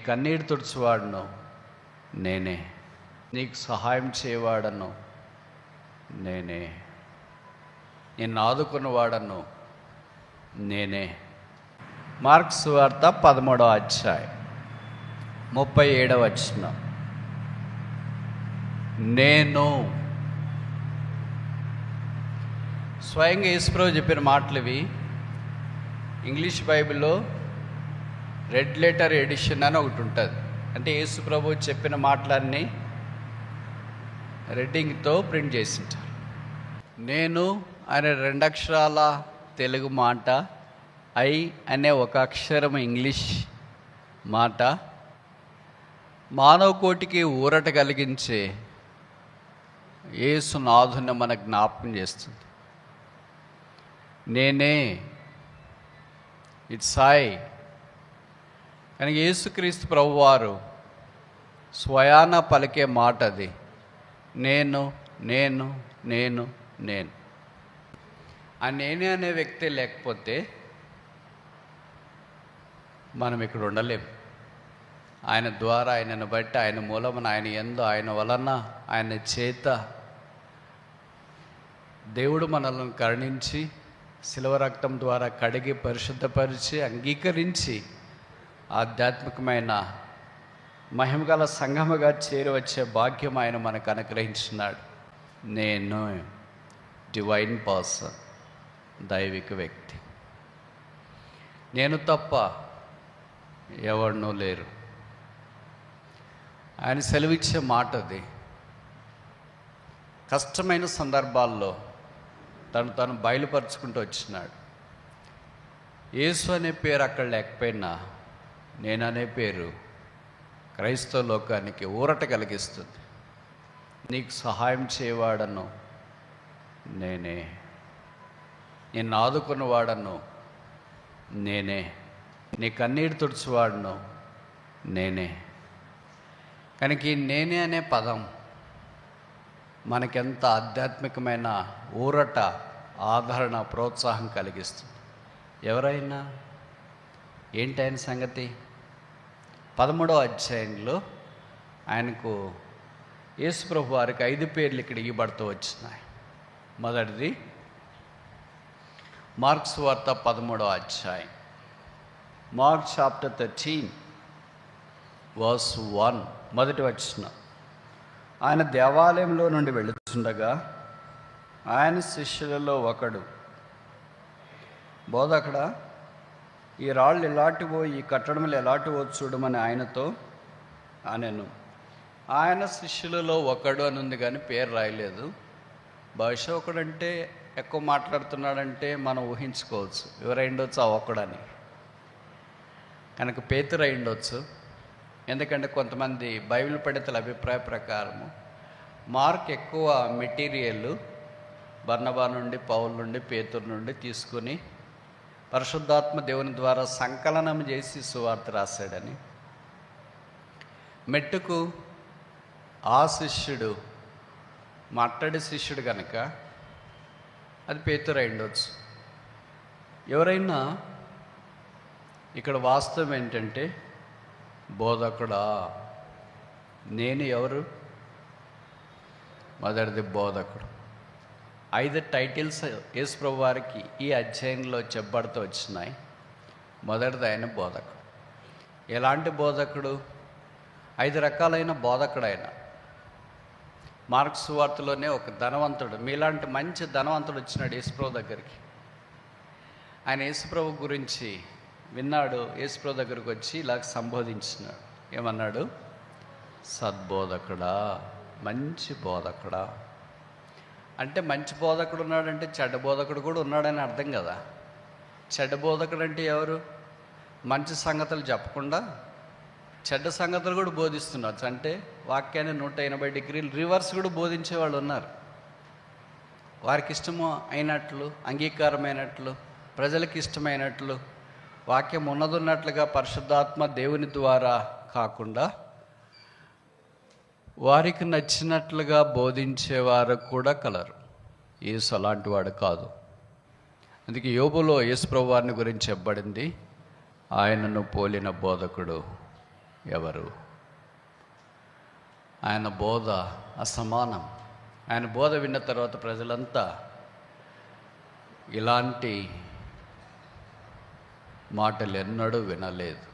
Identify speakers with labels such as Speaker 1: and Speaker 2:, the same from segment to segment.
Speaker 1: కన్నీరు తుడుచువాడను నేనే, నీకు సహాయం చేయవాడను నేనే, నిన్ను ఆదుకున్నవాడను నేనే. మార్కు సువార్త 13వ అధ్యాయం 37వ వచనం. నేను స్వయంగా యేసుప్రభు చెప్పిన మాటలు ఇవి. ఇంగ్లీష్ బైబిల్లో రెడ్ లెటర్ ఎడిషన్ అని ఒకటి ఉంటుంది. అంటే యేసుప్రభు చెప్పిన మాటలన్నీ రెడ్డింగ్తో ప్రింట్ చేసింటారు. నేను అనే 2 అక్షరాల తెలుగు మాట, ఐ అనే 1 అక్షరం ఇంగ్లీష్ మాట మానవ కోటికి ఊరట కలిగించే యేసు నాథుని మన జ్ఞాపకం చేస్తుంది. నేనే, ఇట్స్ ఐ. కానీ యేసుక్రీస్తు ప్రభువారు స్వయాన పలికే మాట అది. నేను నేను నేను నేను. ఆ నేనే అనే వ్యక్తి లేకపోతే మనం ఇక్కడ ఉండలేము. ఆయన ద్వారా, ఆయనను బట్టి, ఆయన మూలమున, ఆయన యందు, ఆయన వలన, ఆయన చేత దేవుడు మనల్ని కరుణించి శిలువ రక్తం ద్వారా కడిగి పరిశుద్ధపరిచి అంగీకరించి ఆధ్యాత్మికమైన మహిమగల సంఘముగా చేరవచ్చే భాగ్యం ఆయన మనకు అనుగ్రహించినాడు. నేను డివైన్ పర్సన్, దైవిక వ్యక్తి. నేను తప్ప ఎవరినూ లేరు. ఆయన సెలవిచ్చే మాట అది. కష్టమైన సందర్భాల్లో తను బయలుపరుచుకుంటూ వచ్చినాడు. యేసు అనే పేరు అక్కడ లేకపోయినా నేననే పేరు క్రైస్తవ లోకానికి ఊరట కలిగిస్తుంది. నీకు సహాయం చేయవాడను నేనే, నిన్ను ఆదుకున్నవాడను నేనే, నీ కన్నీరు తుడుచువాడను నేనే. కనుక ఈ నేనే అనే పదం మనకెంత ఆధ్యాత్మికమైన ఊరట, ఆదరణ, ప్రోత్సాహం కలిగిస్తుంది. ఎవరైనా ఏంటి ఆయన సంగతి? 13వ అధ్యాయంలో ఆయనకు యేసుప్రభు వారికి 5 పేర్లు ఇక్కడ ఇవ్వబడుతూ వచ్చినాయి. మొదటిది మార్కు సువార్త 13వ అధ్యాయం, మార్క్ చాప్టర్ 13 verse 1, మొదటి వచనం. ఆయన దేవాలయంలో నుండి వెళుతుండగా ఆయన శిష్యులలో ఒకడు, బోధకుడా, ఈ రాళ్ళు ఎలాంటివో, ఈ కట్టడములు ఎలాంటివో చూడమని ఆయనతో అనెను. ఆయన శిష్యులలో ఒకడు అని ఉంది కానీ పేరు రాయలేదు. బహుశా ఒకడంటే ఎక్కువ మాట్లాడుతున్నాడంటే మనం ఊహించుకోవచ్చు ఎవరై ఉండొచ్చు ఆ ఒక్కడని. కనుక పేతురు అయి ఉండొచ్చు. ఎందుకంటే కొంతమంది బైబిల్ పండితుల అభిప్రాయ ప్రకారము మార్క్ ఎక్కువ మెటీరియల్ బర్నబా నుండి, పౌలు నుండి, పేతురు నుండి తీసుకుని పరిశుద్ధాత్మ దేవుని ద్వారా సంకలనం చేసి సువార్త రాశాడని. మెట్టుకు ఆ శిష్యుడు మాట్లాడే శిష్యుడు కనుక అది పేతురు అయి ఉండొచ్చు. ఎవరైనా ఇక్కడ వాస్తవం ఏంటంటే, బోధకుడా, నేను ఎవరు? మొదటిది బోధకుడు. 5 టైటిల్స్ యేసుప్రభు వారికి ఈ అధ్యాయంలో చెప్పబడుతూ వచ్చినాయి. మొదటిది ఆయన బోధకుడు. ఎలాంటి బోధకుడు? 5 రకాలైన బోధకుడు ఆయన. మార్కు సువార్తలోనే ఒక ధనవంతుడు, మీలాంటి మంచి ధనవంతుడు వచ్చినాడు యేసుప్రభు దగ్గరికి. ఆయన యేసుప్రభు గురించి విన్నాడు. యేసుప్రభు దగ్గరికి వచ్చి ఇలాగ సంబోధించినాడు. ఏమన్నాడు? సద్బోధకుడా, మంచి బోధకుడా. అంటే మంచి బోధకుడు ఉన్నాడంటే చెడ్డ బోధకుడు కూడా ఉన్నాడని అర్థం కదా. చెడ్డ బోధకుడు అంటే ఎవరు? మంచి సంగతులు చెప్పకుండా చెడ్డ సంగతులు కూడా బోధిస్తున్నారు. అంటే వాక్యాన్ని 180 డిగ్రీలు రివర్స్ కూడా బోధించే వాళ్ళు ఉన్నారు. వారికి ఇష్టము అయినట్లు, అంగీకారమైనట్లు, ప్రజలకు ఇష్టమైనట్లు, వాక్యం ఉన్నదున్నట్లుగా పరిశుద్ధాత్మ దేవుని ద్వారా కాకుండా వారికి నచ్చినట్లుగా బోధించేవారు కూడా కలరు. యేసు అలాంటి వాడు కాదు. అందుకే యోబులో యేసు ప్రభువారిని గురించి చెప్పబడింది, ఆయనను పోలిన బోధకుడు ఎవరు? ఆయన బోధ అసమానం. ఆయన బోధ విన్న తర్వాత ప్రజలంతా ఇలాంటి మాటలు ఎన్నడూ వినలేదు,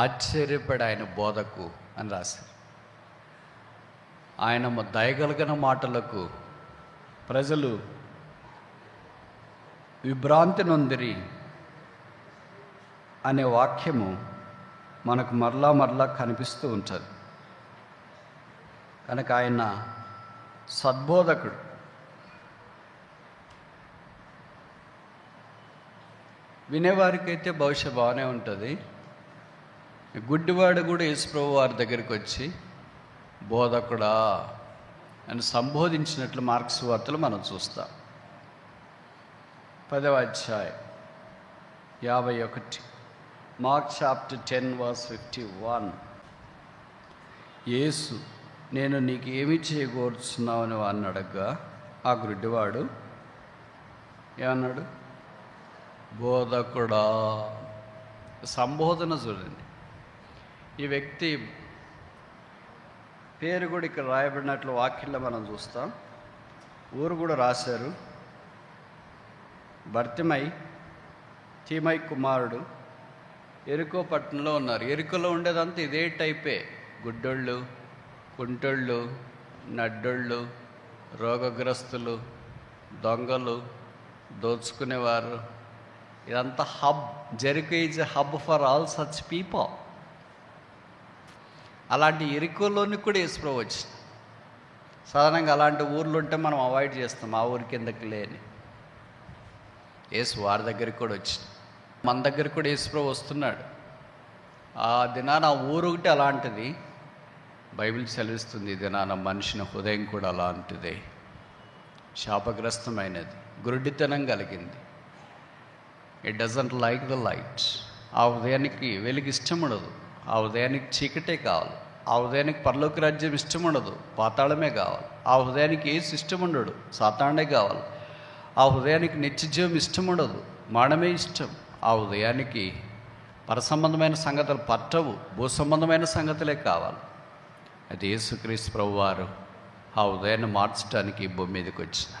Speaker 1: ఆశ్చర్యపడి ఆయన బోధకు అని రాశారు. ఆయన దయగలిగిన మాటలకు ప్రజలు విభ్రాంతి నొందిరి అనే వాక్యము మనకు మరలా కనిపిస్తూ ఉంటుంది. కనుక ఆయన సద్బోధకుడు. వినేవారికైతే బహుశా బాగానే ఉంటుంది. గుడ్డివాడు కూడా యేసుప్రభు వారి దగ్గరికి వచ్చి బోధకుడా అని సంబోధించినట్లు మార్క్స్ వార్తలు మనం చూస్తాం. 10వ అధ్యాయం 51, మార్క్ చాప్టర్ 10:51. యేసు, నేను నీకు ఏమి చేయకూర్చున్నావు అని వాడిని అడగగా ఆ గుడ్డివాడు ఏమన్నాడు? బోధకుడా. సంబోధన చూడండి. ఈ వ్యక్తి పేరు కూడా ఇక్కడ రాయబడినట్లు వాక్యంలో మనం చూస్తాం. ఊరు కూడా రాశారు. బర్తిమై, తీమై కుమారుడు, ఎరికో పట్టణంలో ఉన్నారు. ఎరికోలో ఉండేదంతా ఇదే టైపే. గుడ్డోళ్ళు, కుంటోళ్ళు, నడ్డోళ్ళు, రోగగ్రస్తులు, దొంగలు, దోచుకునేవారు, ఇదంతా hub. Jericho is a hub for all such people. అలాంటి ఎరికోలోని కూడా యేసుప్రభు వచ్చింది. సాధారణంగా అలాంటి ఊర్లు ఉంటే మనం అవాయిడ్ చేస్తాం, ఆ ఊరికి ఎందుకు లేని. యేసు వారి దగ్గరికి కూడా వచ్చింది. మన దగ్గరికి కూడా యేసుప్రభు వస్తున్నాడు. ఆ దినాన ఆ ఊరు ఒకటి అలాంటిది. బైబిల్ సెలవిస్తుంది, ఈ దినాన మనిషిని హృదయం కూడా అలాంటిదే, శాపగ్రస్తమైనది, గురుడితనం కలిగింది. It doesn't like the light. ఆ ఉదయానికి వెలుగు ఇష్టం ఉండదు, ఆ ఉదయానికి చీకటే కావాలి. ఆ ఉదయానికి పరలోక రాజ్యం ఇష్టం ఉండదు, పాతాళమే కావాలి. ఆ ఉదయానికి ఏసు ఇష్టం ఉండడు, సాతాండే కావాలి. ఆ ఉదయానికి నిత్యజీవం ఇష్టం ఉండదు, మానమే ఇష్టం. ఆ ఉదయానికి పరసంబంధమైన సంగతులు పట్టవు, భూ సంబంధమైన సంగతులే కావాలి. అది యేసుక్రీస్తు ప్రభువారు ఆ ఉదయాన్ని మార్చడానికి భూమి మీదకి వచ్చిన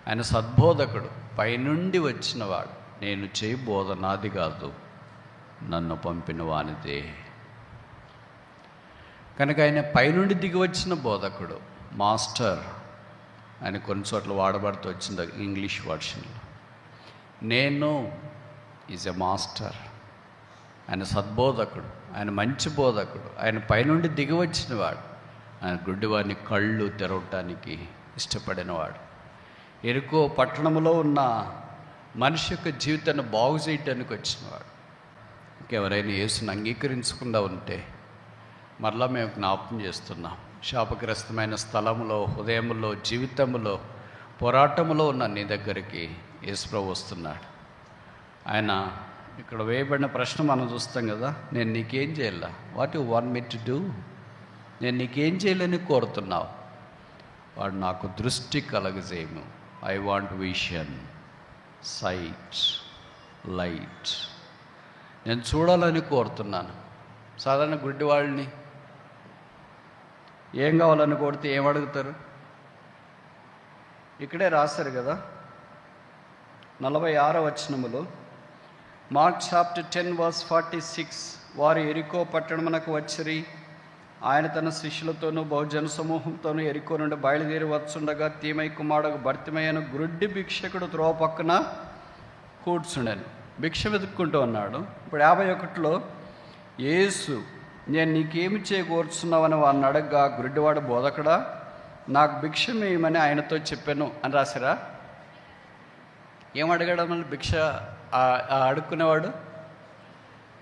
Speaker 1: ఆయన సద్బోధకుడు, పైనుండి వచ్చినవాడు. నేను చేయి బోధ నాది కాదు, నన్ను పంపిన వానిదే. కనుక ఆయన పైనుండి దిగి వచ్చిన బోధకుడు, మాస్టర్ అని కొన్ని చోట్ల వాడబడుతూ వచ్చింది ఇంగ్లీష్ వర్షన్లో. నేను ఈజ్ ఎ మాస్టర్. ఆయన సద్బోధకుడు, ఆయన మంచి బోధకుడు, ఆయన పైనుండి దిగి వచ్చినవాడు. ఆయన గుడ్డివాడిని కళ్ళు తెరవటానికి ఇష్టపడినవాడు. ఎరుకో పట్టణంలో ఉన్న మనిషి యొక్క జీవితాన్ని బాగు చేయటానికి వచ్చినవాడు. ఇంకెవరైనా యేసుని అంగీకరించకుండా ఉంటే మరలా మేము జ్ఞాపకం చేస్తున్నాం. శాపగ్రస్తమైన స్థలంలో, హృదయంలో, జీవితంలో, పోరాటంలో ఉన్న నీ దగ్గరికి యేసుప్రభు వస్తున్నాడు. ఆయన ఇక్కడ వేయబడిన ప్రశ్న మనం చూస్తాం కదా, నేను నీకేం చేయాలా? What you want me to do? నేను నీకేం చేయాలని కోరుతున్నావు? వాడు నాకు దృష్టి కలగజేయము. I want vision, sight, light. నేను చూడాలని కోరుతున్నాను. సాధారణ గుడ్డి వాళ్ళని ఏం కావాలని కోరితే ఏమడుగుతారు? ఇక్కడే రాశారు కదా 46వ వచనములో, మార్క్ చాప్టర్ 10:46. వారు ఎరికో పట్టణమునకు వచ్చిరి. ఆయన తన శిష్యులతోనూ బహుజన సమూహంతోనూ ఎరికో నుండి బయలుదేరి వచ్చుండగా తీమై కుమారుడు బర్తిమయ్యను గుడ్డి భిక్షకుడు త్రోవ పక్కన కూర్చుండెను. భిక్ష వెతుక్కుంటూ ఉన్నాడు. ఇప్పుడు 51లో యేసు, నేను నీకేమి చేయకూర్చున్నావని వాడిని అడగగా గుడ్డివాడు, బోధకుడా నాకు భిక్ష వేయమని ఆయనతో చెప్పాను అని రాసిరా. ఏం అడిగాడు? మళ్ళీ భిక్ష అడుక్కునేవాడు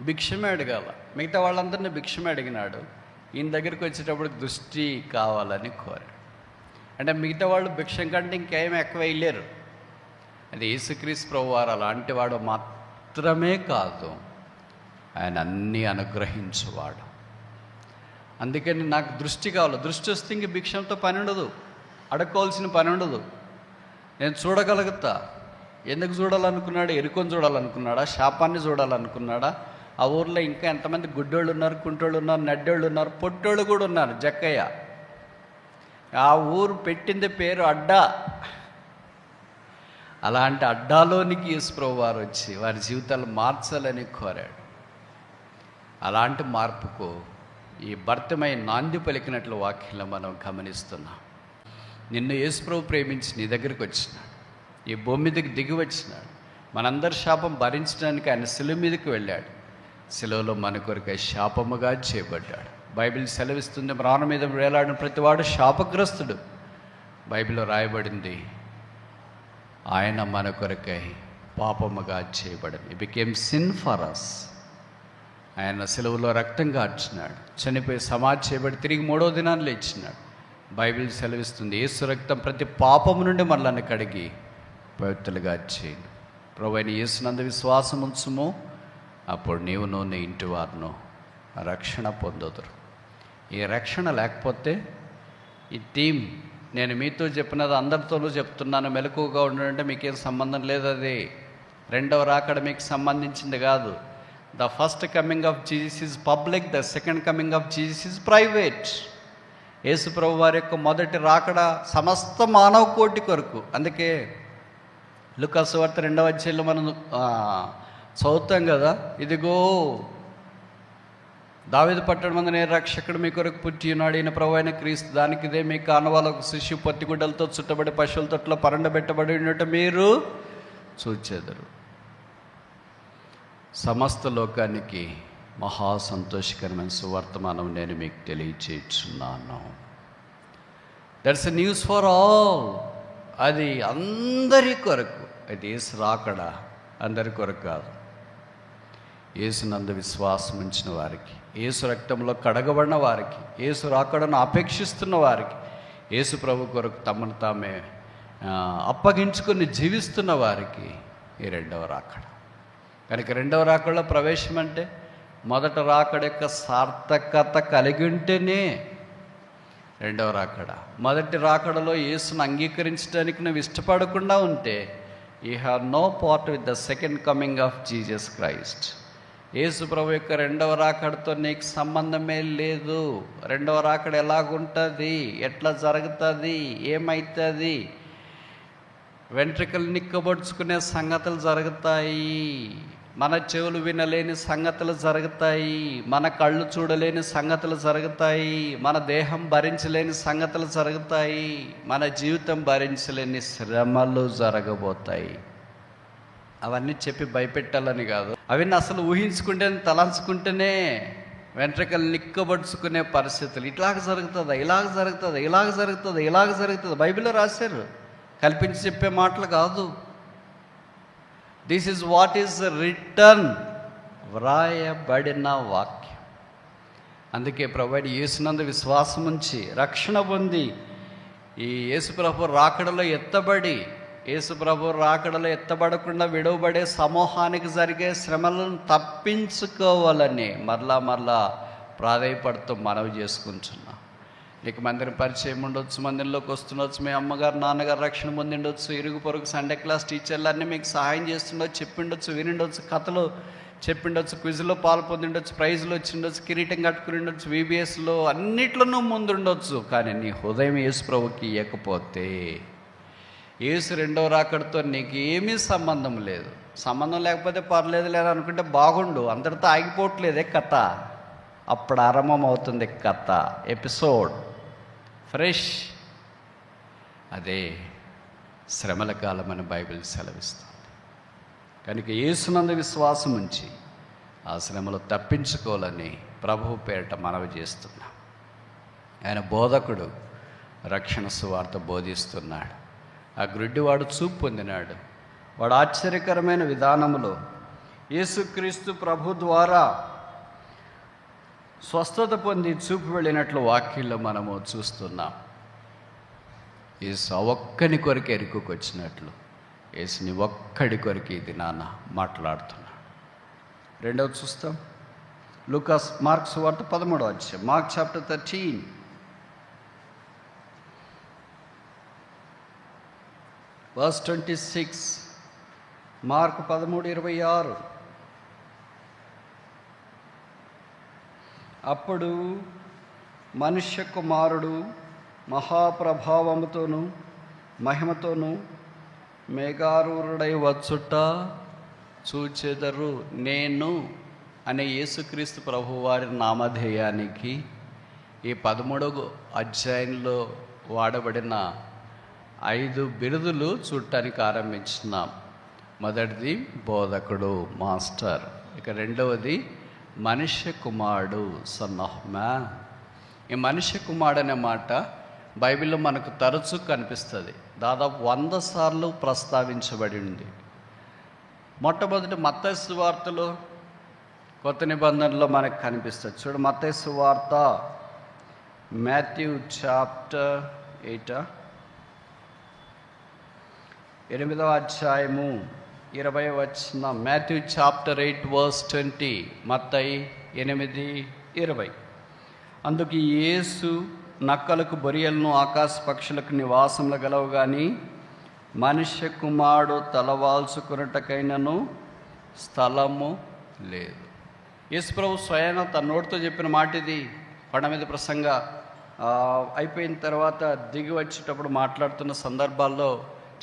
Speaker 1: భిక్షమే అడగాల. మిగతా వాళ్ళందరినీ భిక్షమే అడిగినాడు. ఈయన దగ్గరికి వచ్చేటప్పుడు దృష్టి కావాలని కోరాడు. అంటే మిగతా వాళ్ళు భిక్షం కంటే ఇంకేమీ ఎక్కువ వేయలేరు. అది యేసుక్రీస్తు ప్రభువారు అలాంటి వాడు మాత్రమే కాదు, ఆయన అన్నీ అనుగ్రహించువాడు. అందుకని నాకు దృష్టి కావాలి. దృష్టి వస్తే ఇంక భిక్షంతో పని ఉండదు, అడుక్కోవాల్సిన పని ఉండదు. నేను చూడగలుగుతా. ఎందుకు చూడాలనుకున్నాడు? ఎరుకొని చూడాలనుకున్నాడా? శాపాన్ని చూడాలనుకున్నాడా? ఆ ఊర్లో ఇంకా ఎంతమంది గుడ్డోళ్ళు ఉన్నారు, కుంటోళ్ళు ఉన్నారు, నడ్డోళ్ళు ఉన్నారు, పొట్టోళ్ళు కూడా ఉన్నారు. జక్కయ్య ఆ ఊరు పెట్టింది పేరు అడ్డా. అలాంటి అడ్డాలోనికి యేసుప్రభు వారు వచ్చి వారి జీవితాలు మార్చాలని కోరాడు. అలాంటి మార్పుకు ఈ భర్తమై నాంది పలికినట్లు వాక్యంలో మనం గమనిస్తున్నాం. నిన్ను యేసుప్రభు ప్రేమించి నీ దగ్గరికి వచ్చినాడు, ఈ భూమి మీదకి దిగి వచ్చినాడు. మనందరి శాపం భరించడానికి ఆయన శిలువ మీదకి వెళ్ళాడు. శిలువలో మన కొరకై శాపముగా చేయబడ్డాడు. బైబిల్ సెలవిస్తుంది, మ్రాను మీద వేలాడిన ప్రతివాడు శాపగ్రస్తుడు. బైబిల్లో రాయబడింది, ఆయన మన కొరకై పాపముగా చేయబడింది. It became sin for us. ఆయన శిలువలో రక్తం కార్చినాడు, చనిపోయి సమాధి చేయబడి తిరిగి 3వ దినాన్ని లేచినాడు. బైబిల్ సెలవిస్తుంది, యేసు రక్తం ప్రతి పాపము నుండి మనల్ని కడిగి పవిత్రులుగా చేయను. ప్రభువైన యేసునందు విశ్వాసం ఉంచుము, అప్పుడు నీవును నీ ఇంటి వారును రక్షణ పొందుదురు. ఈ రక్షణ లేకపోతే ఈ థీమ్ నేను మీతో చెప్పినది అందరితోనూ చెప్తున్నాను, మెలకువగా ఉండంటే మీకేం సంబంధం లేదు. అది రెండవ రాకడ మీకు సంబంధించింది కాదు. The first coming of Jesus is public, the second coming of Jesus is private. Yesu ప్రభు వారి యొక్క మొదటి రాకడ సమస్త మానవ కోటి కొరకు. అందుకే లూకా సువార్త 2వ అధ్యాయంలో మనం చదువుతాం కదా, ఇదిగో దావీదు పట్టణమందు నేను రక్షకుడు మీ కొరకు పుట్టి ఉన్నాడు, ఈయన ప్రభు అయిన క్రీస్తు. దానికి ఇదే మీ కానవాళ్ళకు శిష్యు పత్తిగుడ్డలతో చుట్టబడి పశువుల తొట్లో పరండబెట్టబడి ఉన్నట్టు మీరు చూచెదరు. సమస్త లోకానికి మహా సంతోషకరమైన సువర్తమానం నేను మీకు తెలియచేస్తున్నాను. That's a news for all. అది అందరి కొరకు. అది యేసు రాకడ అందరి కొరకు కాదు. యేసునందు విశ్వాసం ఉంచిన వారికి, యేసు రక్తంలో కడగబడిన వారికి, యేసు రాకడను అపేక్షిస్తున్న వారికి, యేసు ప్రభు కొరకు తమను తామే అప్పగించుకొని జీవిస్తున్న వారికి ఈ రెండవ రాకడ. కనుక రెండవ రాకడలో ప్రవేశం అంటే మొదట రాకడ యొక్క సార్థకత కలిగి ఉంటేనే రెండవ రాకడ. మొదటి రాకడలో యేసును అంగీకరించడానికి నువ్వు ఇష్టపడకుండా ఉంటే you have no part with the second coming of Jesus Christ. Yesu ప్రభు యొక్క రెండవ రాకడతో నీకు సంబంధమే లేదు. రెండవ రాకడ ఎలాగుంటుంది, ఎట్లా జరుగుతుంది, ఏమవుతుంది? వెంట్రుకలు నిక్కబొడుచుకునే సంగతులు జరుగుతాయి, మన చెవులు వినలేని సంగతులు జరుగుతాయి, మన కళ్ళు చూడలేని సంగతులు జరుగుతాయి, మన దేహం భరించలేని సంగతులు జరుగుతాయి, మన జీవితం భరించలేని శ్రమలు జరగబోతాయి. అవన్నీ చెప్పి భయపెట్టాలని కాదు, అవన్నీ అసలు ఊహించుకుంటేనే తలంచుకుంటేనే వెంట్రుకలు నిక్కబడుచుకునే పరిస్థితులు. ఇలాగ జరుగుతుందా, ఇలాగ జరుగుతుందా, ఇలాగ జరుగుతుందా, ఇలాగ జరుగుతుందా? బైబిల్లో రాశారు, కల్పించి చెప్పే మాటలు కాదు. This is what is return, వ్రాయబడిన వాక్యం. అందుకే ప్రభువైన యేసునందు విశ్వాసం ఉంచి రక్షణ పొంది ఈ యేసుప్రభు రాకడలో ఎత్తబడి, యేసుప్రభు రాకడలో ఎత్తబడకుండా విడవబడే సమూహానికి జరిగే శ్రమలను తప్పించుకోవాలని మరలా ప్రాధాయపడుతూ మనవి చేసుకుంటున్నాం. నీకు మందిరం పరిచయం ఉండొచ్చు, మందిరంలోకి వస్తుండొచ్చు, మీ అమ్మగారు నాన్నగారు రక్షణ పొందిండొచ్చు, ఇరుగు పొరుగు సండే క్లాస్ టీచర్లు అన్నీ మీకు సహాయం చేస్తుండొచ్చు, చెప్పిండొచ్చు, వినిండొచ్చు, కథలు చెప్పిండొచ్చు, క్విజ్లో పాలు పొందిండొచ్చు, ప్రైజ్లు వచ్చిండొచ్చు, కిరీటం కట్టుకుని ఉండొచ్చు, VBSలో అన్నిట్లోనూ ముందుండొచ్చు. కానీ నీ హృదయం యేసు ప్రభుకి ఇవ్వకపోతే యేసు రెండవ రాకడతో నీకు ఏమీ సంబంధం లేదు. సంబంధం లేకపోతే పర్లేదు లేదు అనుకుంటే బాగుండు, అందరితో ఆగిపోవట్లేదే కథ. అప్పుడు ఆరంభం అవుతుంది కథ, ఎపిసోడ్ ఫ్రెష్. అదే శ్రమల కాలం అని బైబిల్ సెలవిస్తుంది. కనుక యేసునందు విశ్వాసం ఉంచి ఆ శ్రమలు తప్పించుకోవాలని ప్రభువు పేరిట మనవి చేస్తున్నాం. ఆయన బోధకుడు రక్షణ సువార్త బోధిస్తున్నాడు. ఆ గ్రుడ్డివాడు చూపు పొందినాడు. వాడు ఆశ్చర్యకరమైన విధానంలో యేసుక్రీస్తు ప్రభు ద్వారా స్వస్థత పొంది చూపు వెళ్ళినట్లు వాక్యంలో మనము చూస్తున్నాం. యేసు ఒక్కని కొరకు ఎరుకుకు వచ్చినట్లు యేసుని ఒక్కడి కొరకు ఇది నాన్న మాట్లాడుతున్నాడు. రెండవది చూస్తాం, మార్క్ సువార్త 13వ అధ్యాయం, మార్క్ చాప్టర్ 13 verse 26. మార్క్ 13:26. అప్పుడు మనుష్య కుమారుడు మహాప్రభావముతోనూ మహిమతోనూ మేఘారూఢుడై వచ్చుట చూచెదరు. నేను అనే యేసుక్రీస్తు ప్రభువారి నామధేయానికి ఈ 13వ అధ్యాయంలో వాడబడిన 5 బిరుదులు చూడటానికి ఆరంభించినాం. మొదటిది బోధకుడు, మాస్టర్. ఇక రెండవది మనుష్య కుమారుడు, సన్ ఆఫ్ మ్యాన్. ఈ మనుష్య కుమారుడు అనే మాట బైబిల్లో మనకు తరచూ కనిపిస్తుంది. దాదాపు 100 సార్లు ప్రస్తావించబడి ఉంది. మొట్టమొదటి మత్తయి సువార్తలో, కొత్త నిబంధనలో మనకు కనిపిస్తుంది. చూడు, మత్తయి సువార్త మాథ్యూ చాప్టర్ 8వ అధ్యాయము 20వ వచనం. Matthew chapter 8 verse 20. మత్తయి 8:20. అందుకు యేసు, నక్కలకు బొరియలను ఆకాశ పక్షులకు నివాసములు గలవు కానీ మనుష్య కుమారుడు తలవాల్చుకున్నటకైనను స్థలము లేదు. యేసు ప్రభు స్వయంగా తన నోటితో చెప్పిన మాట ఇది. కొండ మీద ప్రసంగ అయిపోయిన తర్వాత దిగి వచ్చేటప్పుడు మాట్లాడుతున్న సందర్భాల్లో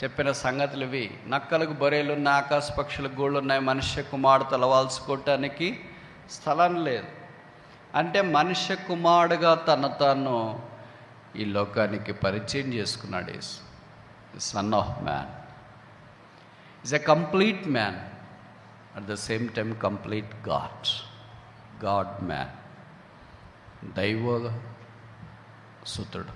Speaker 1: చెప్పిన సంగతులు ఇవి. నక్కలకు బొరేలు ఉన్నాయి, ఆకాశ పక్షులకు గూళ్ళు ఉన్నాయి, మనుష్య కుమారుడు తలవాల్చుకోవటానికి స్థలం లేదు. అంటే మనుష్య కుమారుడుగా తాను ఈ లోకానికి పరిచయం చేసుకున్నాడు Yesu. Son of man is a complete man, at the same time complete God man, దైవ సుతుడు.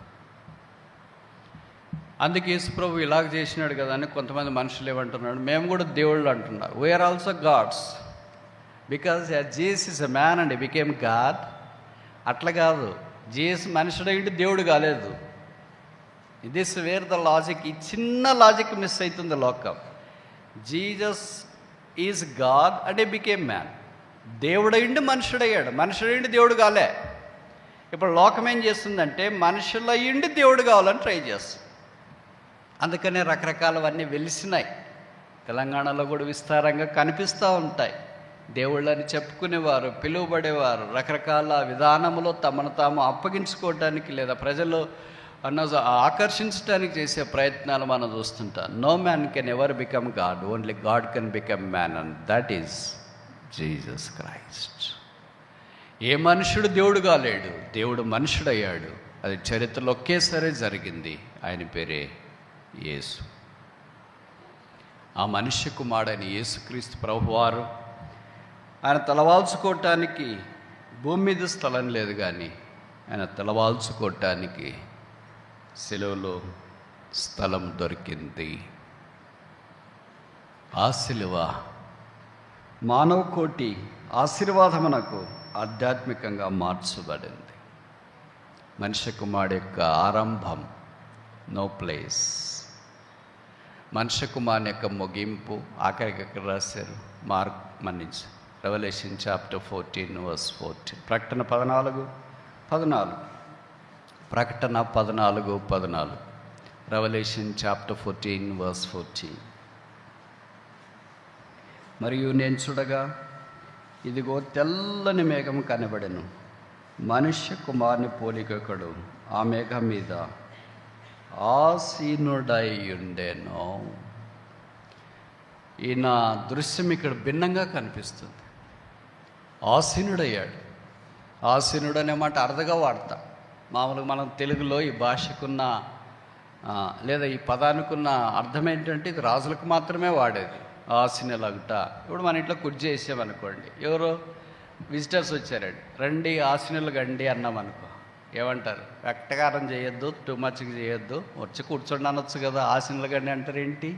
Speaker 1: అందుకే యేసు ప్రభు ఇలాగ చేసినాడు కదా అని కొంతమంది మనుషులు ఏమంటున్నాడు, మేము కూడా దేవుళ్ళు అంటున్నారు. We are also gods because Jesus is a man and became god. అట్లా కాదు, జీసస్ మనుషుడైంటి దేవుడు కాలేదు. This where the logic. ఈ చిన్న లాజిక్ మిస్ అవుతుంది లోకం. Jesus is god and became man. దేవుడైండి మనుషుడయ్యాడు, మనుషుడైండి దేవుడు కాలే. ఇప్పుడు లోకం ఏం చేస్తుందంటే మనుషులు అయ్యిండి దేవుడు కావాలని ట్రై చేస్తుంది. అందుకనే రకరకాలవన్నీ వెలిసినాయి. తెలంగాణలో కూడా విస్తారంగా కనిపిస్తూ ఉంటాయి. దేవుళ్ళని చెప్పుకునేవారు, పిలువబడేవారు రకరకాల విధానములో తమను తాము అప్పగించుకోవడానికి లేదా ప్రజలు ఆకర్షించడానికి చేసే ప్రయత్నాలు మనం చూస్తుంటాం. No man can ever become God, only God can become man, and that is Jesus Christ. ఏ మనుషుడు దేవుడు కాలేడు, దేవుడు మనుషుడయ్యాడు. అది చరిత్రలో ఒకేసారి జరిగింది. ఆయన పేరే యేసు. ఆ మనుష్య కుమారుడైన యేసుక్రీస్తు ప్రభువారు ఆయన తలవాల్చుకోవటానికి భూమి మీద స్థలం లేదు, కానీ ఆయన తలవాల్చుకోవటానికి సిలువలో స్థలం దొరికింది. ఆ సిలువ మానవ కోటి ఆశీర్వాదమునకు ఆధ్యాత్మికంగా మార్చబడింది. మనుష్య కుమారుడు యొక్క ఆరంభం, నో ప్లేస్. మనుష్య కుమారుని యొక్క ముగింపు ఆఖరికి ఎక్కడ రాశారు? Revelation chapter 14 verse 14. ప్రకటన 14. ప్రకటన 14. Revelation chapter 14 verse 14. మరియు నేను చూడగా ఇదిగో తెల్లని మేఘం కనబడెను, మనుష్య కుమారుని పోలికొకడు ఆ మేఘం మీద ఆసీనుడై ఉండెను. ఈయన దృశ్యం ఇక్కడ భిన్నంగా కనిపిస్తుంది. ఆసీనుడయ్యాడు. ఆసీనుడు అనే మాట అరుదుగా వాడతాం. మామూలుగా మనం తెలుగులో ఈ భాషకున్న లేదా ఈ పదానికున్న అర్థం ఏంటంటే ఇది రాజులకు మాత్రమే వాడేది, ఆసీనులగుట. ఇప్పుడు మన ఇంట్లో కుర్చీ వేసామనుకోండి, ఎవరో విజిటర్స్ వచ్చారండి, రండి ఆసీనులు గండి అన్నాం అనుకో, ఏమంటారు? వెట్టకారం చేయొద్దు, టూ మచ్కి చేయొద్దు, వచ్చి కూర్చోండి అనొచ్చు కదా. ఆసీనులు గండి అంటారు ఏంటి?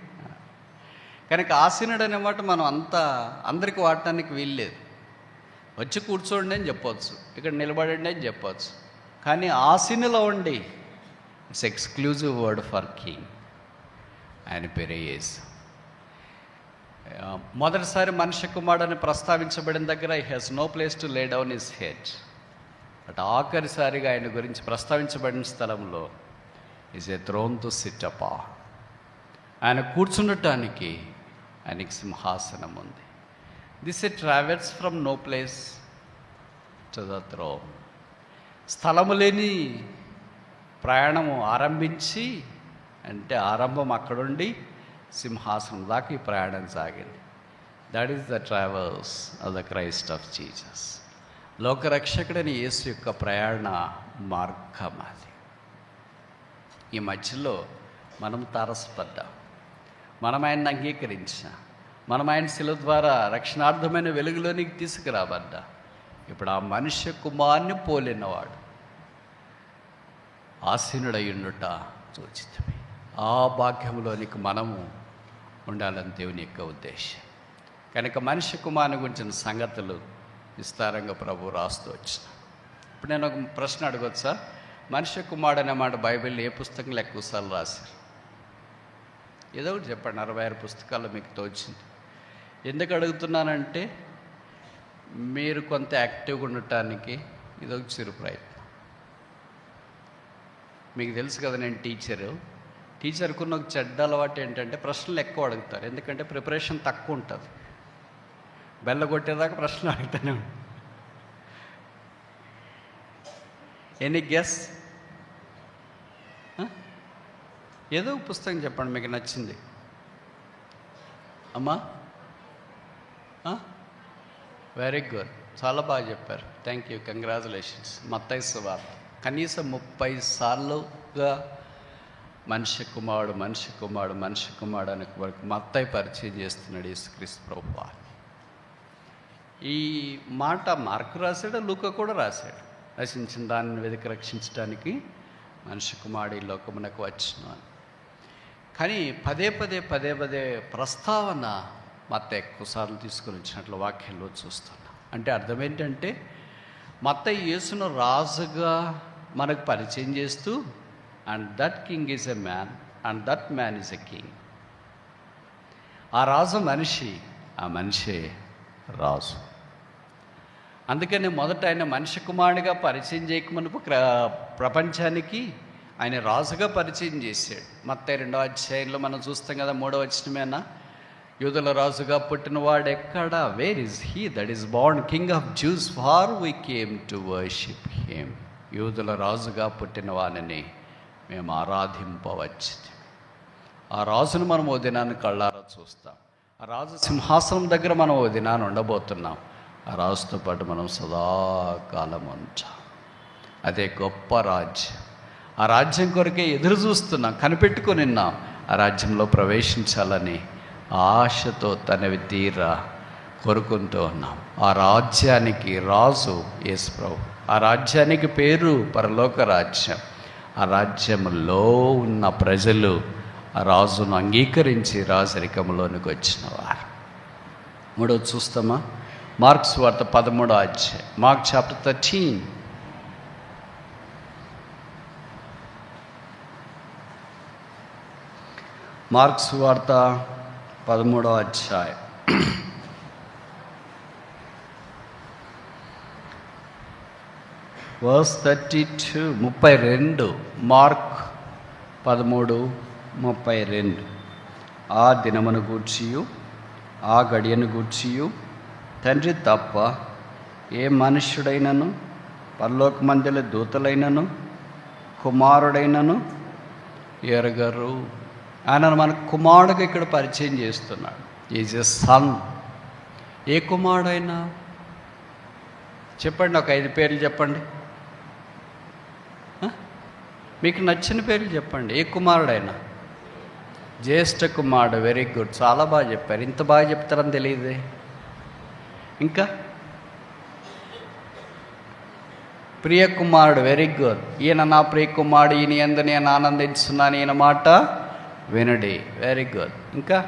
Speaker 1: కనుక ఆసీనుడు అనేమాట మనం అందరికి వాడటానికి వీల్లేదు. వచ్చి కూర్చోండి అని చెప్పవచ్చు, ఇక్కడ నిలబడండి అని చెప్పవచ్చు. కానీ ఆసీనులో ఉండి it's exclusive word for king. ఆయన పేరే యేసు. మొదటిసారి మనుష్య కుమారుడని ప్రస్తావించబడిన దగ్గర he has no place to lay down his head. అటు ఆఖరిసారిగా ఆయన గురించి ప్రస్తావించబడిన స్థలంలో is a throne to sit upon. ఆయన కూర్చుండటానికి ఆయనకి సింహాసనం ఉంది. This a travels from no place to the throne. స్థలము లేని ప్రయాణము ఆరంభించి, అంటే ఆరంభం అక్కడుండి సింహాసనం దాకా ఈ ప్రయాణం సాగింది. That is the travels of the Christ of Jesus. లోకరక్షకుడని యేసు యొక్క ప్రయాణ మార్గం అది. ఈ మధ్యలో మనం తారసపడ్డాం, మనం ఆయన్ని అంగీకరించాం, మనం ఆయన శిలువ ద్వారా రక్షణార్థమైన వెలుగులోనికి తీసుకురాబడ్డా. ఇప్పుడు ఆ మనుష్య కుమారుని పోలినవాడు ఆసీనుడయ్యుండుట సూచితమే. ఆ భాగ్యంలోనికి మనము ఉండాలని దేవుని యొక్క ఉద్దేశం. కనుక మనుష్య కుమారుని గురించిన సంగతులు విస్తారంగా ప్రభు రాస్తూ వచ్చిన. ఇప్పుడు నేను ఒక ప్రశ్న అడగొచ్చా? మనుష్య కుమారుడు అనే మాట బైబిల్లో ఏ పుస్తకంలో ఎక్కువసార్లు రాశారు? ఏదో ఒకటి చెప్పండి. 66 పుస్తకాల్లో మీకు తోచింది. ఎందుకు అడుగుతున్నానంటే మీరు కొంత యాక్టివ్గా ఉండటానికి ఇదొక చిరు ప్రయత్నం. మీకు తెలుసు కదా, నేను టీచర్కు ఒక చెడ్డ అలవాటు ఏంటంటే ప్రశ్నలు ఎక్కువ అడుగుతారు. ఎందుకంటే ప్రిపరేషన్ తక్కువ ఉంటుంది. బెల్ల కొట్టేదాకా ప్రశ్నలు అడుగుతూనే ఉంటాను. Any guess? ఏదో ఒక పుస్తకం చెప్పండి మీకు నచ్చింది. అమ్మా, వెరీ గుడ్, చాలా బాగా చెప్పారు. Thank you, congratulations. మత్తయి సువార్త కనీసం 30 సార్లుగా మనిషి కుమారుడు అని వరకు మత్తయి పరిచయం చేస్తున్నాడు యేసుక్రీస్తు ప్రభువు. ఈ మాట మార్కు రాశాడు, లూకా కూడా రాశాడు. రచించిన దాన్ని వెతికి రక్షించడానికి మనిషి కుమారుడు ఈ లోకమునకు వచ్చును అని. కానీ పదే పదే ప్రస్తావన మత్తయి ఎక్కువసార్లు తీసుకొని వచ్చినట్లు వాక్యంలో చూస్తున్నాం. అంటే అర్థం ఏంటంటే మత్తయి యేసును రాజుగా మనకు పరిచయం చేస్తూ, and that king is a man and that man is a king. ఆ రాజు మనిషి, ఆ మనిషే రాజు. అందుకని మొదట ఆయన మనిషి కుమారుడిగా పరిచయం చేయకమునుపు ప్రపంచానికి ఆయన రాజుగా పరిచయం చేశాడు. మత్తయి 2వ అధ్యాయంలో మనం చూస్తాం కదా, 3వ వచనమేనా, యూదుల రాజుగా పుట్టినవాడు ఎక్కడ? Where is he that is born king of Jews for we came to worship him. యూదుల రాజుగా పుట్టిన వానిని మేము ఆరాధింపవచ్చు. ఆ రాజును మనం ఓ దినాన్ని కళ్ళారా చూస్తాం. ఆ రాజు సింహాసనం దగ్గర మనం ఓ దినాన్ని ఉండబోతున్నాం. ఆ రాజుతో పాటు మనం సదాకాలం ఉంటాం. అదే గొప్ప రాజ్యం. ఆ రాజ్యం కొరకే ఎదురు చూస్తున్నాం, కనిపెట్టుకొని ఉన్నాం. ఆ రాజ్యంలో ప్రవేశించాలని ఆశతో తనవి తీరా కోరుకుంటూ ఉన్నాం. ఆ రాజ్యానికి రాజు యేసు ప్రభు. ఆ రాజ్యానికి పేరు పరలోక రాజ్యం. ఆ రాజ్యంలో ఉన్న ప్రజలు ఆ రాజును అంగీకరించి రాజరికంలోనికి వచ్చిన వారు. 3వ చూస్తామా? మార్కు సువార్త 13వ అధ్యాయం. Mark chapter 13. మార్కు సువార్త 13వ అధ్యాయం. వర్స్ 32. మార్క్ 13:32. ఆ దినమును గూర్చియు ఆ గడియను గూర్చియు తండ్రి తప్ప ఏ మనుష్యుడైనను, పరలోకమందుల దూతలైనను, కుమారుడైనను ఎరగరు. ఆయన మన కుమారుడుగా ఇక్కడ పరిచయం చేస్తున్నాడు. Is a sun. ఏ కుమారుడైనా చెప్పండి, ఒక 5 పేర్లు చెప్పండి. మీకు నచ్చిన పేర్లు చెప్పండి. ఏ కుమారుడైనా. జ్యేష్ఠ కుమారుడు, వెరీ గుడ్, చాలా బాగా చెప్పారు. ఇంత బాగా చెప్తారని తెలియదే. ఇంకా ప్రియ కుమారుడు, వెరీ గుడ్. ఈయన నా ప్రియ కుమారుడు, ఈయన యందు నేను ఆనందించున్నాను, ఈయన మాట వినడి, వెరీ గుడ్. ఇంకా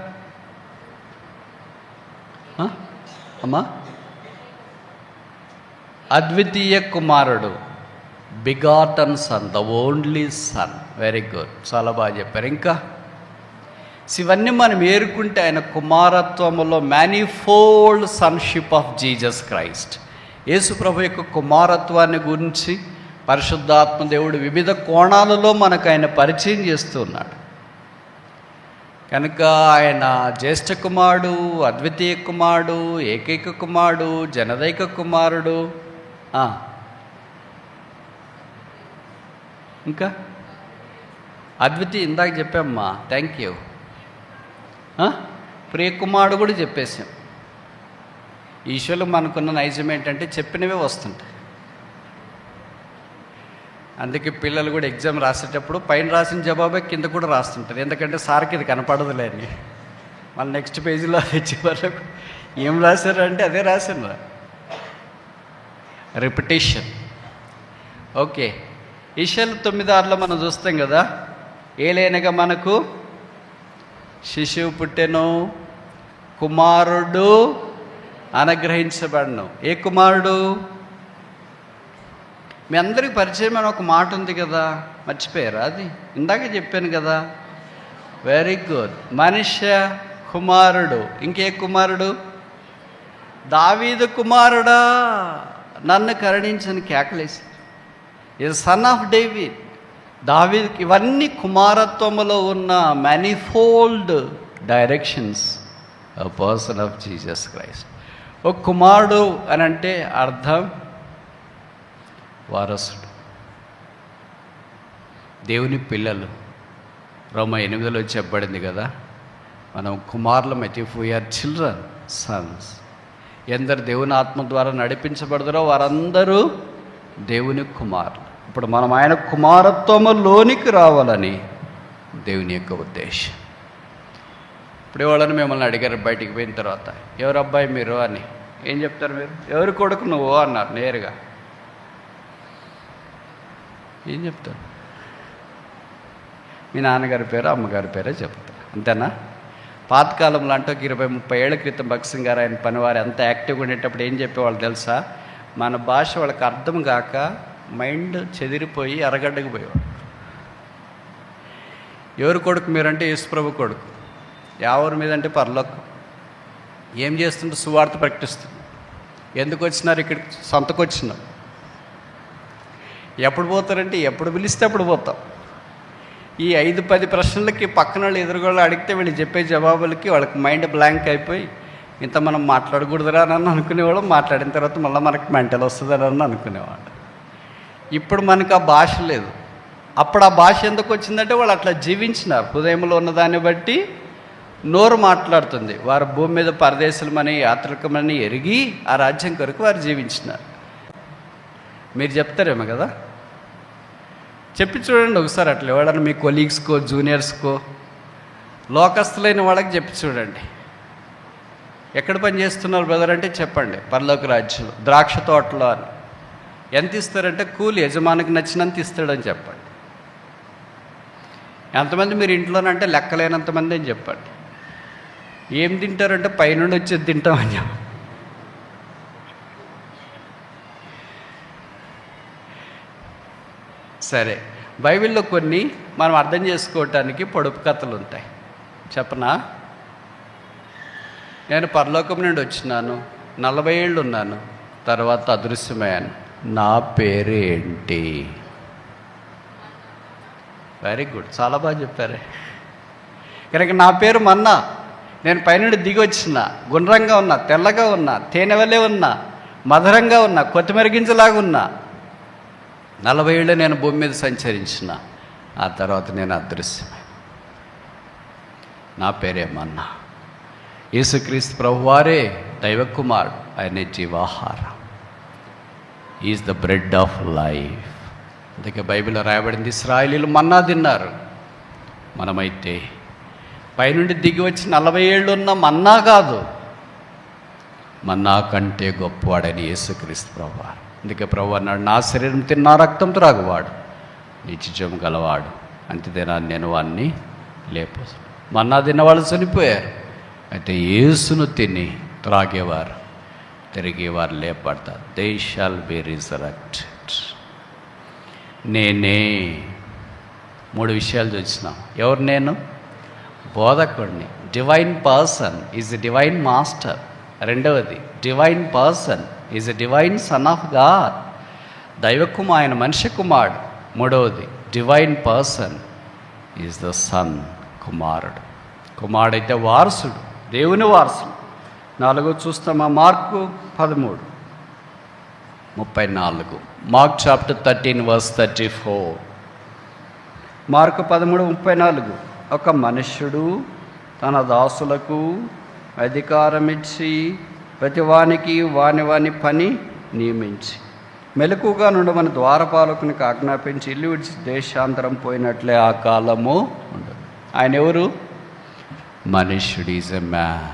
Speaker 1: అమ్మా అద్వితీయ కుమారుడు, begotten son, the only son, very good, చాలా బాగా చెప్పారు. ఇంకా ఇవన్నీ మనం ఏరుకుంటే ఆయన కుమారత్వములో manifold sonship of Jesus Christ, Yesu ప్రభు యొక్క కుమారత్వాన్ని గురించి పరిశుద్ధాత్మ దేవుడు వివిధ కోణాలలో మనకు ఆయన పరిచయం చేస్తున్నాడు. కనుక ఆయన జ్యేష్ఠ కుమారుడు, అద్వితీయ కుమారుడు, ఏకైక కుమారుడు, జనదైక కుమారుడు, ఇంకా అద్వితీయ ఇందాక చెప్పామ్మా, థ్యాంక్ యూ. ప్రియకుమారుడు కూడా చెప్పేశాం. ఈశ్వరులు మనకున్న నైజం ఏంటంటే చెప్పినవే వస్తుంటాయి. అందుకే పిల్లలు కూడా ఎగ్జామ్ రాసేటప్పుడు పైన రాసిన జవాబే కింద కూడా రాస్తుంటారు. ఎందుకంటే సార్కి ఇది కనపడదులే అని. మళ్ళీ నెక్స్ట్ పేజీలో వచ్చే వరకు ఏం రాశారు అంటే అదే రాశాను. రిపిటేషన్. ఓకే, ఈశ్వరులు 9:6 మనం చూస్తాం కదా, ఏలైనగా మనకు శిశువు పుట్టెను, కుమారుడు అనుగ్రహించబడను. ఏ కుమారుడు? మీ అందరికి పరిచయం అని ఒక మాట ఉంది కదా, మర్చిపోయారా? అది ఇందాక చెప్పాను కదా. Very good. మనుష్య కుమారుడు. ఇంకే కుమారుడు? దావీదు కుమారుడా నన్ను కరుణించని కేకలేసి, ఈజ్ సన్ ఆఫ్ డేవిడ్. దావీదుకి ఇవన్నీ కుమారత్వములో ఉన్న manifold directions a person of Jesus Christ. ఒక కుమారుడు అని అంటే అర్థం వారసుడు, దేవుని పిల్లలు. రోమా 8లో చెప్పబడింది కదా, మనం కుమారులమైతే ఇఫ్ వీఆర్ చిల్డ్రన్, సన్స్. ఎందరు దేవుని ఆత్మ ద్వారా నడిపించబడతారో వారందరూ దేవుని కుమారులు. ఇప్పుడు మనం ఆయన కుమారత్వములోనికి రావాలని దేవుని యొక్క ఉద్దేశం. ఇప్పుడు వాళ్ళని మిమ్మల్ని అడిగారు బయటికి పోయిన తర్వాత, ఎవరు అబ్బాయి మీరు అని. ఏం చెప్తారు మీరు? ఎవరి కొడుకు నువ్వు అన్నారు నేరుగా. ఏం చెప్తారు? మీ నాన్నగారి పేరు అమ్మగారి పేరే చెప్తారు, అంతేనా? పాతకాలంలో అంటే ఒక 20-30 ఏళ్ల క్రితం భక్సింగ్ గారు ఆయన పనివారు ఎంత యాక్టివ్గా ఉండేటప్పుడు ఏం చెప్పేవాళ్ళు తెలుసా? మన భాష వాళ్ళకి అర్థం కాక మైండ్ చెదిరిపోయి అరగడ్డకు పోయేవాడు. ఎవరు కొడుకు మీరంటే యేసుప్రభు కొడుకు. ఎవరి మీద అంటే పరలోకం. ఏం చేస్తుంటే సువార్త ప్రకటిస్తుంది. ఎందుకు వచ్చినారు ఇక్కడికి? సొంతకు వచ్చినాం. ఎప్పుడు పోతారంటే ఎప్పుడు పిలిస్తే అప్పుడు పోతాం. ఈ 5-10 ప్రశ్నలకి పక్కన వాళ్ళు ఎదురుగోళ్ళు అడిగితే వీళ్ళు చెప్పే జవాబులకి వాళ్ళకి మైండ్ బ్లాంక్ అయిపోయి ఇంత మనం మాట్లాడకూడదురా అని అనుకునేవాళ్ళు. మాట్లాడిన తర్వాత మళ్ళీ మనకి మెంటల్ వస్తుందని అనుకునేవాళ్ళు. ఇప్పుడు మనకు ఆ భాష లేదు. అప్పుడు ఆ భాష ఎందుకు వచ్చిందంటే వాళ్ళు అట్లా జీవించినారు. హృదయంలో ఉన్నదాన్ని బట్టి నోరు మాట్లాడుతుంది. వారు భూమి మీద పరదేశులమని యాత్రికమని ఎరిగి ఆ రాజ్యం కొరకు వారు జీవించినారు. మీరు చెప్తారేమో కదా, చెప్పి చూడండి ఒకసారి. అట్లా ఎవడన్నా మీ కొలీగ్స్కో జూనియర్స్కో లోకస్తులైన వాళ్ళకి చెప్పి చూడండి. ఎక్కడ పని చేస్తున్నారు బ్రదర్ అంటే చెప్పండి, పరలోక రాజ్యంలో ద్రాక్ష తోటలో అని. ఎంత ఇస్తారంటే కూలి యజమానికి నచ్చినంత ఇస్తాడని చెప్పండి. ఎంతమంది మీరు ఇంట్లోనంటే లెక్కలేనంతమంది అని చెప్పండి. ఏం తింటారంటే పైనుండి వచ్చేది తింటామని చెప్పండి. సరే, బైబిల్లో కొన్ని మనం అర్థం చేసుకోవటానికి పొడుపు కథలు ఉంటాయి. చెప్పనా? నేను పరలోకం నుండి వచ్చినాను, 40 ఏళ్ళు ఉన్నాను, తర్వాత అదృశ్యమయ్యాను. నా పేరు ఏంటి? వెరీ గుడ్, చాలా బాగా చెప్పారే. కనుక నా పేరు మన్నా. నేను పైనుండి దిగి వచ్చిన, గుండ్రంగా ఉన్నా, తెల్లగా ఉన్నా, తేనె వలె ఉన్నా, మధురంగా ఉన్నా, కొత్తిమీర గింజలాగా ఉన్నా. 40 ఏళ్ళు నేను భూమి మీద సంచరించిన, ఆ తర్వాత నేను అదృశ్యమే. నా పేరేమన్నా. యేసుక్రీస్తు ప్రభువారే దైవ కుమారుడు, ఆయనే జీవాహారం. Is the bread of life. అందుకే బైబిల్లో రాయబడింది, ఇశ్రాయేలీయులు మన్నా తిన్నారు. మనమైతే పైనుండి దిగి వచ్చి 40 ఏళ్ళు ఉన్న మన్నా కాదు, మన్నా కంటే గొప్పవాడని యేసుక్రీస్తు ప్రభువారు. అందుకే ప్రభు అన్నాడు, నా శరీరం తిన్న రక్తం త్రాగువాడు నిత్యజీవం గలవాడు, అంతేనా నేను వాడిని లేపు. మన్నా తిన్నవాళ్ళు చనిపోయారు, అయితే యేసును తిని త్రాగేవారు తిరిగేవారు లేపడతారు. They shall be resurrected. నేనే 3 విషయాలు చూసినాం. ఎవరు నేను? బోధకుడిని. Divine person is a divine master. రెండవది, divine person is a divine son of God. దైవకుమారుడు, ఆయన మనిషి కుమారుడు. మూడవది, divine person is the son, కుమారుడు. కుమారుడైతే వారసుడు, దేవుని వారసుడు. 4 చూస్తామా? మార్కు 13. 34. Mark chapter 13 verse 34. మార్కు 13:34. ఒక మనుష్యుడు తన దాసులకు అధికారమిచ్చి ప్రతివానికి వాని పని నియమించి మెలకుగా నుండమని ద్వారపాలకునికి ఆజ్ఞాపించి ఇల్లు విడిచి దేశాంతరం పోయినట్లే ఆ కాలము ఉండదు. ఆయన ఎవరు? మనుష్యుడు. Is a man,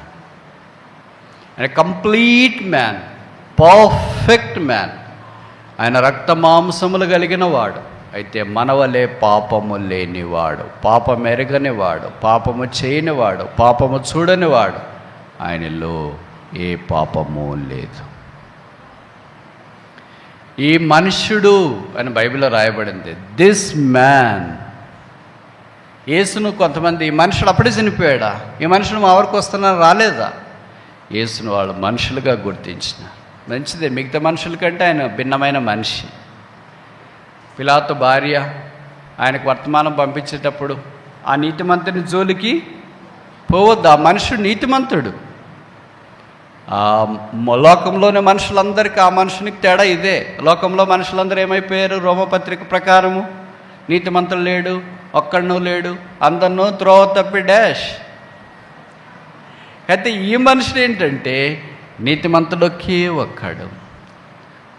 Speaker 1: complete man, perfect man. ఆయన రక్త మాంసములు కలిగిన వాడు, అయితే మనవలే పాపము లేనివాడు, పాపం ఎరగనివాడు, పాపము చేయనివాడు, పాపము చూడనివాడు. ఆయనలో ఏ పాపము లేదు. ఈ మనుష్యుడు అని బైబిల్లో రాయబడింది. This man. యేసును కొంతమంది ఈ మనుషుడు అప్పుడే చనిపోయాడా, ఈ మనుషుడు మా వరకు వస్తున్నారు రాలేదా? యేసును వాళ్ళు మనుషులుగా గుర్తించిన. మంచిదే, మిగతా మనుషుల కంటే ఆయన భిన్నమైన మనిషి. పిలాతు భార్య ఆయనకు వర్తమానం పంపించేటప్పుడు ఆ నీతిమంతుని జోలికి పోవద్దు, ఆ మనుషుడు నీతిమంతుడు. ఆ లోకంలోని మనుషులందరికీ ఆ మనుషునికి తేడా ఇదే. లోకంలో మనుషులందరూ ఏమైపోయారు? రోమపత్రిక ప్రకారము నీతిమంతులు లేడు, ఒక్కడనూ లేడు, అందరినూ త్రోవ తప్పి డాష్. అయితే ఈ మనుషుడు ఏంటంటే నీతిమంతుడు ఒకే ఒక్కడు,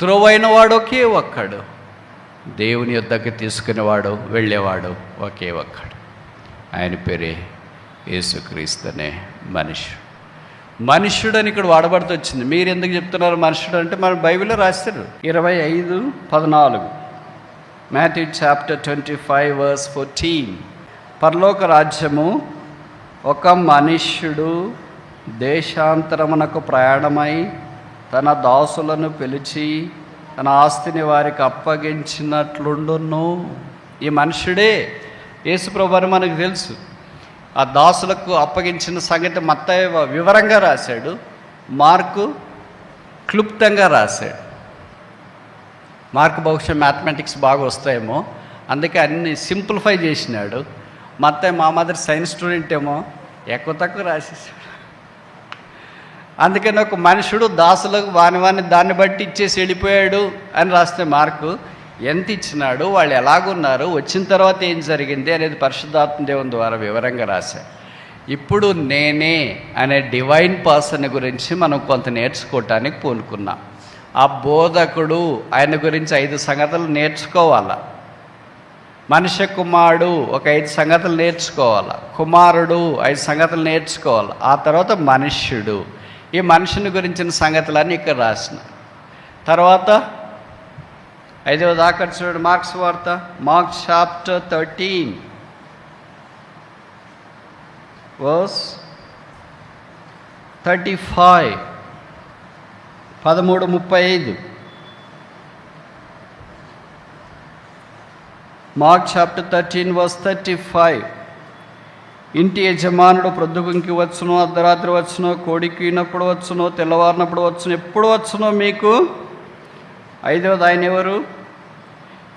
Speaker 1: త్రోవైన వాడు ఒకే ఒక్కడు, దేవుని యొద్దకు తీసుకునేవాడు వెళ్ళేవాడు ఒకే ఒక్కడు. ఆయన పేరే యేసుక్రీస్తు అనే మనుష్యుడు. మనుష్యుడని ఇక్కడ వాడబడుతూ వచ్చింది. మీరు ఎందుకు చెప్తున్నారు మనుష్యుడు అంటే? మన బైబిల్లో రాస్తారు 25:14. Matthew chapter 25 verse 14. పరలోక రాజ్యము ఒక మనుష్యుడు దేశాంతరమునకు ప్రయాణమై తన దాసులను పిలిచి తన ఆస్తిని వారికి అప్పగించినట్లుండును. ఈ మనుష్యుడే యేసుప్రభు అని మనకు తెలుసు. ఆ దాసులకు అప్పగించిన సంగతి మత్తయి వివరంగా రాశాడు, మార్కు క్లుప్తంగా రాశాడు. మార్కు బహుశా మ్యాథమెటిక్స్ బాగా వస్తాయేమో, అందుకే అన్ని సింప్లిఫై చేసినాడు. మత్తయి మా మాదిరి సైన్స్ స్టూడెంట్ ఏమో ఎక్కువ తక్కువ రాసేసాడు. అందుకని ఒక మనుషుడు దాసులకు వాని దాన్ని బట్టి ఇచ్చేసి వెళ్ళిపోయాడు అని రాస్తే మార్కు ఎంత ఇచ్చినాడు, వాళ్ళు ఎలాగున్నారు, వచ్చిన తర్వాత ఏం జరిగింది అనేది పరిశుద్ధాత్మ దేవుని ద్వారా వివరంగా రాశారు. ఇప్పుడు నేనే అనే డివైన్ పర్సన్ గురించి మనం కొంత నేర్చుకోవటానికి పూనుకున్నాం. ఆ బోధకుడు ఆయన గురించి 5 సంగతులు నేర్చుకోవాలా. మనుష్య కుమారుడు ఒక 5 సంగతులు నేర్చుకోవాలా. కుమారుడు 5 సంగతులు నేర్చుకోవాలి. ఆ తర్వాత మనుష్యుడు, ఈ మనుషుని గురించిన సంగతులన్నీ ఇక్కడ రాసిన తర్వాత 5వ దాకా చూడండి. మార్క్స్ వార్త, Mark chapter 13 verse 35, 13:35. Mark chapter 13 verse 35. ఇంటి యజమానుడు ప్రొద్దుగుంకి వచ్చునో, అర్ధరాత్రి వచ్చునో, కోడికినప్పుడు వచ్చునో, తెల్లవారినప్పుడు వచ్చునో, ఎప్పుడు వచ్చునో మీకు. 5వది ఆయన ఎవరు?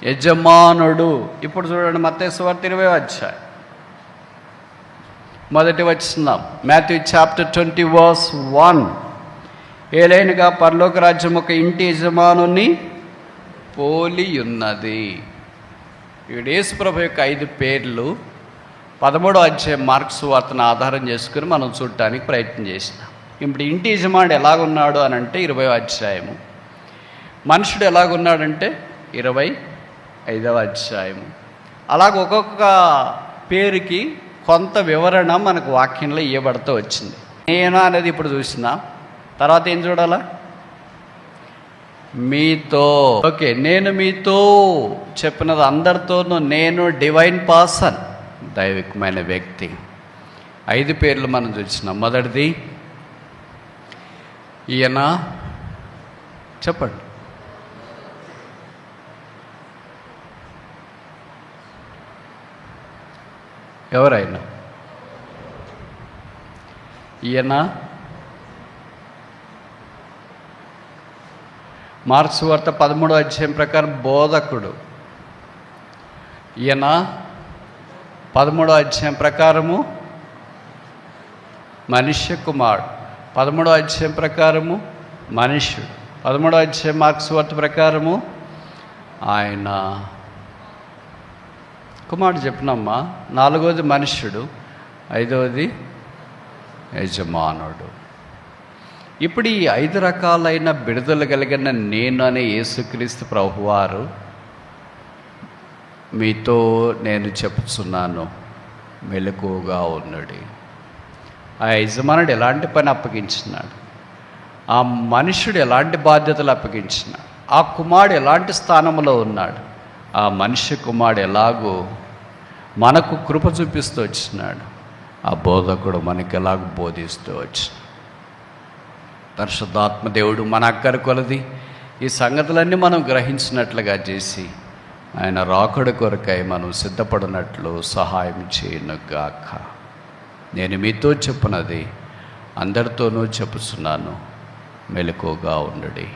Speaker 1: యజమానుడు. ఇప్పుడు చూడండి మత్తయి సువార్త 20వ అధ్యాయం మొదటి వచనం. Matthew chapter 20 verse 1. ఏలైనగా పరలోక రాజ్యం ఒక ఇంటి యజమానుని పోలి ఉన్నది. యేసు ప్రభు యొక్క 5 పేర్లు 13వ అధ్యాయం మార్క్స్ వార్తను ఆధారం చేసుకుని మనం చూడటానికి ప్రయత్నం చేసినాం. ఇప్పుడు ఇంటి యజమానుడు ఎలాగున్నాడు అని అంటే 20వ అధ్యాయము, మనుషుడు ఎలాగున్నాడంటే 25వ అధ్యాయము. అలాగ ఒక్కొక్క పేరుకి కొంత వివరణ మనకు వాక్యంలో ఇవ్వబడుతూ వచ్చింది. నేను అనేది ఇప్పుడు చూసినా, తర్వాత ఏం చూడాలా? మీతో. ఓకే, నేను మీతో చెప్పినది అందరితోనూ. నేను డివైన్ పర్సన్, దైవికమైన వ్యక్తి. 5 పేర్లు మనం చూసినాం. మొదటిది ఈయన, చెప్పండి. ఎవరైనా ఈయన మార్క్స్ వార్త 13వ అధ్యాయం ప్రకారం బోధకుడు. ఈయన 13వ అధ్యాయం ప్రకారము మనుష్య కుమారుడు. 13వ అధ్యాయం ప్రకారము మనుష్యుడు. 13వ అధ్యాయం మార్కు సువార్త ప్రకారము ఆయన కుమారుడు చెప్పినమ్మా, 4వది మనుష్యుడు, 5వది యజమానుడు. ఇప్పుడు ఈ 5 రకాలైన బిడుదల కలిగిన నేను అనే యేసుక్రీస్తు ప్రభువారు మీతో నేను చెప్తున్నాను, మెలకువగా ఉన్నాడు. ఆ యజమానుడు ఎలాంటి పని అప్పగించినాడు, ఆ మనుష్యుడు ఎలాంటి బాధ్యతలు అప్పగించినాడు, ఆ కుమారుడు ఎలాంటి స్థానంలో ఉన్నాడు, ఆ మనిషి కుమారుడు ఎలాగో మనకు కృప చూపిస్తూ వచ్చినాడు, ఆ బోధకుడు మనకి ఎలాగో బోధిస్తూ వచ్చినాడు. పరిశుద్ధాత్మ దేవుడు మన అక్కర కొలది ఈ సంగతులన్నీ మనం గ్రహించినట్లుగా చేసి ఆయన రాకడ కొరకై మనం సిద్ధపడినట్లు సహాయం చేయనుగాక. నేను మీతో చెప్పున్నది అందరితోనూ చెప్పుచున్నాను, మెలకువగా ఉండండి.